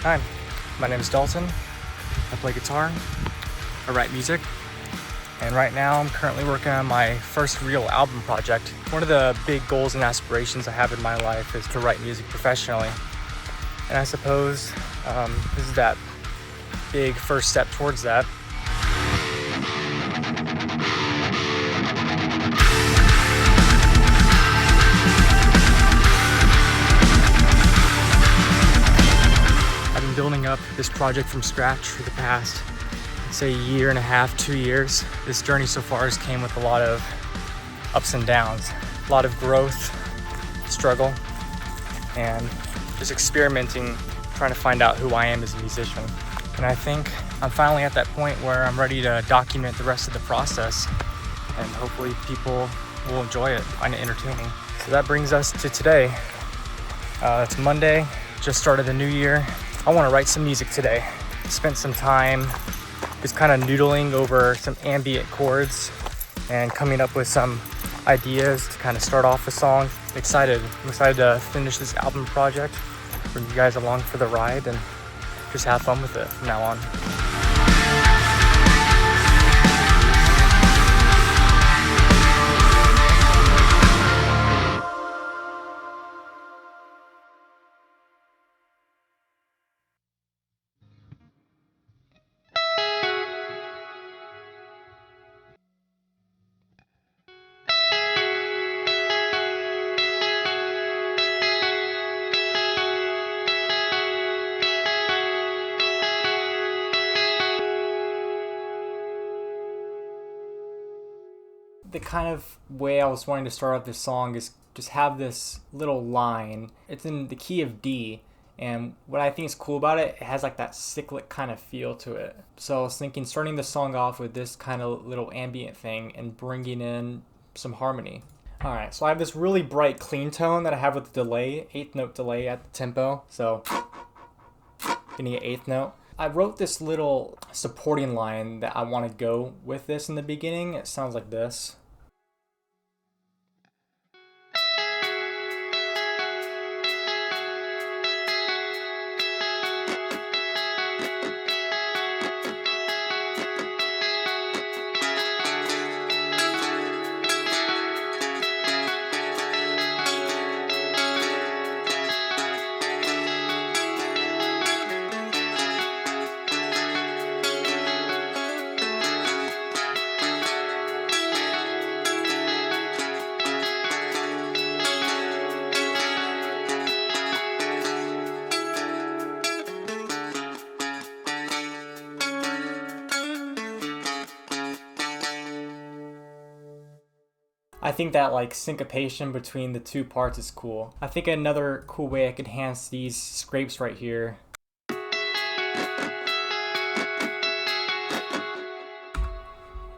Hi, my name is Dalton. I play guitar, I write music, and right now I'm currently working on my first real album project. One of the big goals and aspirations I have in my life is to write music professionally. And I suppose this is that big first step towards that. I've been building up this project from scratch for the past, say, year and a half, 2 years. This journey so far has came with a lot of ups and downs, a lot of growth, struggle, and just experimenting, trying to find out who I am as a musician. And I think I'm finally at that point where I'm ready to document the rest of the process, and hopefully people will enjoy it, find it entertaining. So that brings us to today. It's Monday, just started the new year. I want to write some music today. Spent some time just kind of noodling over some ambient chords and coming up with some ideas to kind of start off a song. I'm excited to finish this album project, bring you guys along for the ride, and just have fun with it from now on. The kind of way I was wanting to start out this song is just have this little line. It's in the key of D, and what I think is cool about it, it has like that cyclic kind of feel to it. So I was thinking starting the song off with this kind of little ambient thing and bringing in some harmony. Alright, so I have this really bright clean tone that I have with the delay, 8th note delay at the tempo, so getting an 8th note. I wrote this little supporting line that I want to go with this in the beginning. It sounds like this. I think that like syncopation between the two parts is cool. I think another cool way I could enhance these scrapes right here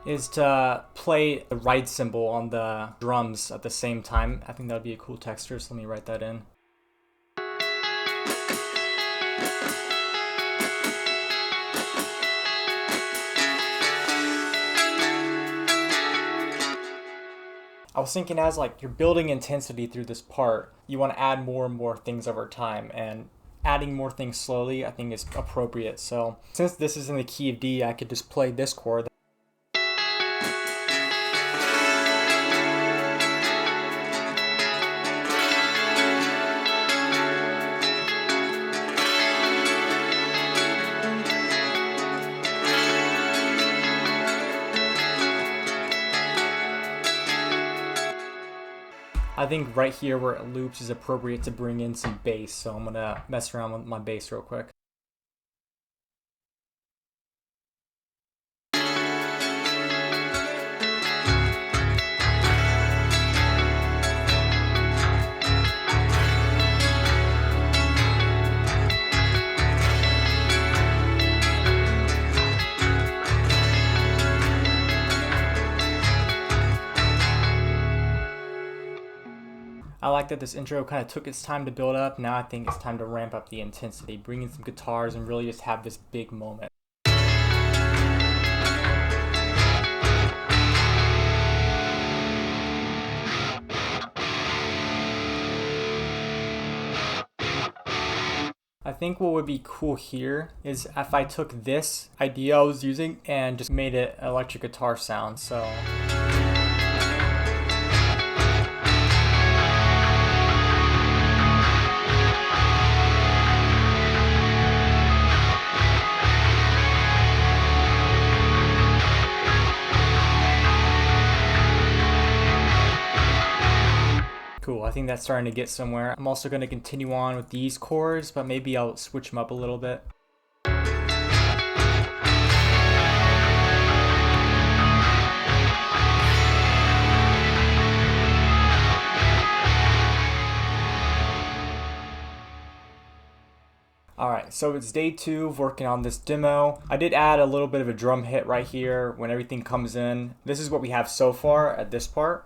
is to play the ride cymbal on the drums at the same time. I think that would be a cool texture, so let me write that in. I was thinking as like you're building intensity through this part, you want to add more and more things over time, and adding more things slowly I think is appropriate. So since this is in the key of D, I could just play this chord. I think right here where it loops is appropriate to bring in some bass, so I'm gonna mess around with my bass real quick. I like that this intro kind of took its time to build up. Now I think it's time to ramp up the intensity, bring in some guitars, and really just have this big moment. I think what would be cool here is if I took this idea I was using and just made it an electric guitar sound. So cool, I think that's starting to get somewhere. I'm also going to continue on with these chords, but maybe I'll switch them up a little bit. Alright, so it's day 2 of working on this demo. I did add a little bit of a drum hit right here when everything comes in. This is what we have so far at this part.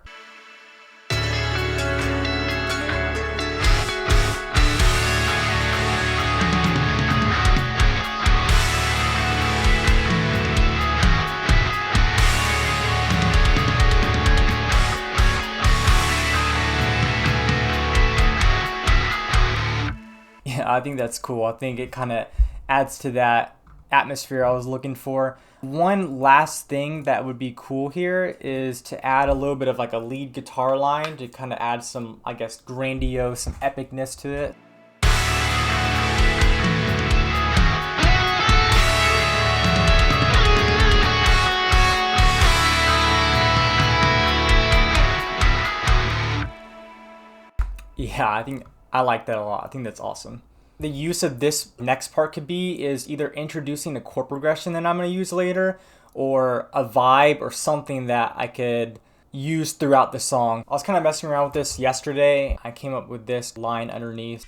I think that's cool. I think it kind of adds to that atmosphere I was looking for. One last thing that would be cool here is to add a little bit of like a lead guitar line to kind of add some, I guess, grandiose, some epicness to it. Yeah, I think I like that a lot. I think that's awesome. The use of this next part could be is either introducing a chord progression that I'm going to use later, or a vibe or something that I could use throughout the song. I was kind of messing around with this yesterday. I came up with this line underneath.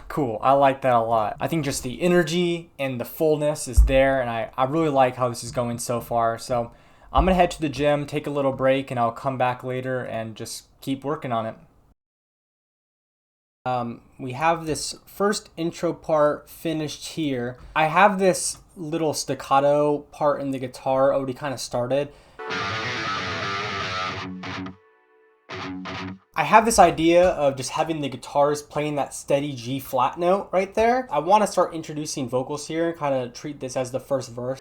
Cool, I like that a lot. I think just the energy and the fullness is there, and I really like how this is going so far. So I'm gonna head to the gym, take a little break, and I'll come back later and just keep working on it. We have this first intro part finished here. I have this little staccato part in the guitar already kind of started. I have this idea of just having the guitars playing that steady G flat note right there. I want to start introducing vocals here and kind of treat this as the first verse.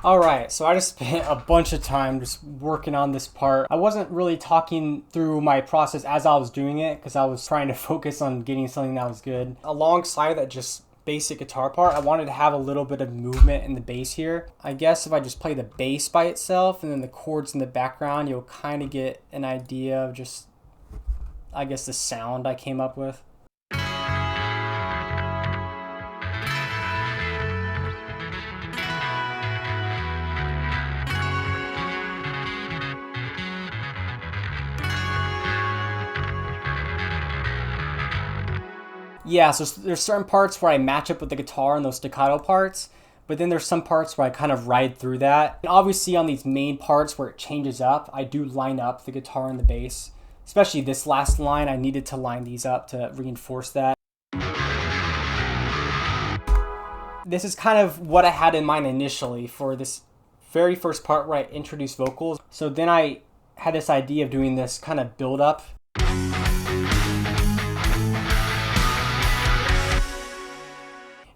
Alright, so I just spent a bunch of time just working on this part. I wasn't really talking through my process as I was doing it because I was trying to focus on getting something that was good. Alongside that just basic guitar part, I wanted to have a little bit of movement in the bass here. I guess if I just play the bass by itself and then the chords in the background, you'll kind of get an idea of just, I guess, the sound I came up with. Yeah, so there's certain parts where I match up with the guitar and those staccato parts, but then there's some parts where I kind of ride through that. And obviously on these main parts where it changes up, I do line up the guitar and the bass. Especially this last line, I needed to line these up to reinforce that. This is kind of what I had in mind initially for this very first part where I introduced vocals. So then I had this idea of doing this kind of build up.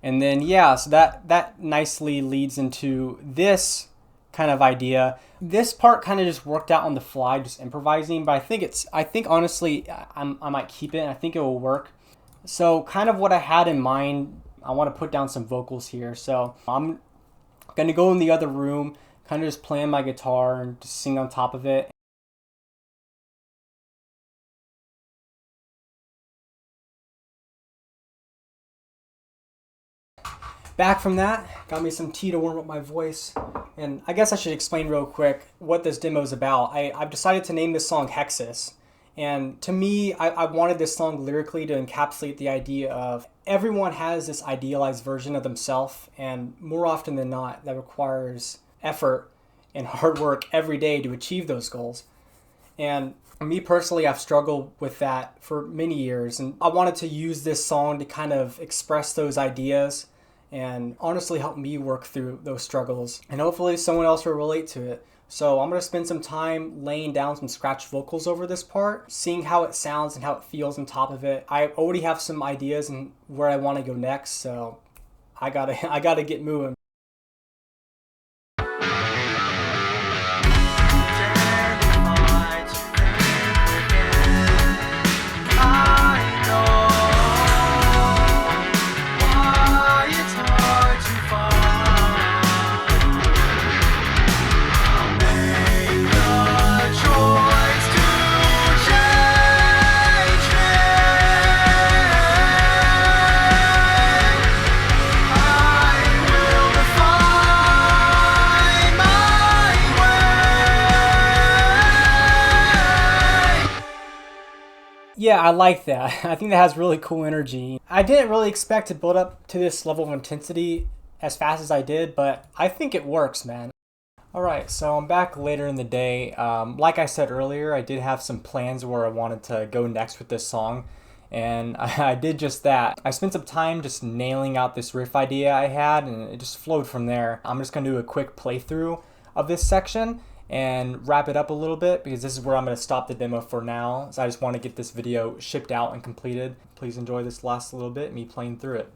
And then, yeah, so that nicely leads into this kind of idea. This part kind of just worked out on the fly, just improvising, but I think honestly, I might keep it, and I think it will work. So kind of what I had in mind, I want to put down some vocals here. So I'm going to go in the other room, kind of just playing my guitar and just sing on top of it. Back from that, got me some tea to warm up my voice. And I guess I should explain real quick what this demo is about. I've decided to name this song Hexus. And to me, I wanted this song lyrically to encapsulate the idea of everyone has this idealized version of themselves, and more often than not, that requires effort and hard work every day to achieve those goals. And me personally, I've struggled with that for many years, and I wanted to use this song to kind of express those ideas and honestly help me work through those struggles. And hopefully someone else will relate to it. So I'm gonna spend some time laying down some scratch vocals over this part, seeing how it sounds and how it feels on top of it. I already have some ideas and where I wanna go next, so I gotta get moving. Yeah, I like that. I think that has really cool energy. I didn't really expect to build up to this level of intensity as fast as I did, but I think it works, man. Alright, so I'm back later in the day. Like I said earlier, I did have some plans where I wanted to go next with this song, and I did just that. I spent some time just nailing out this riff idea I had, and it just flowed from there. I'm just going to do a quick playthrough of this section and wrap it up a little bit, because this is where I'm going to stop the demo for now. So I just want to get this video shipped out and completed. Please enjoy this last little bit, me playing through it.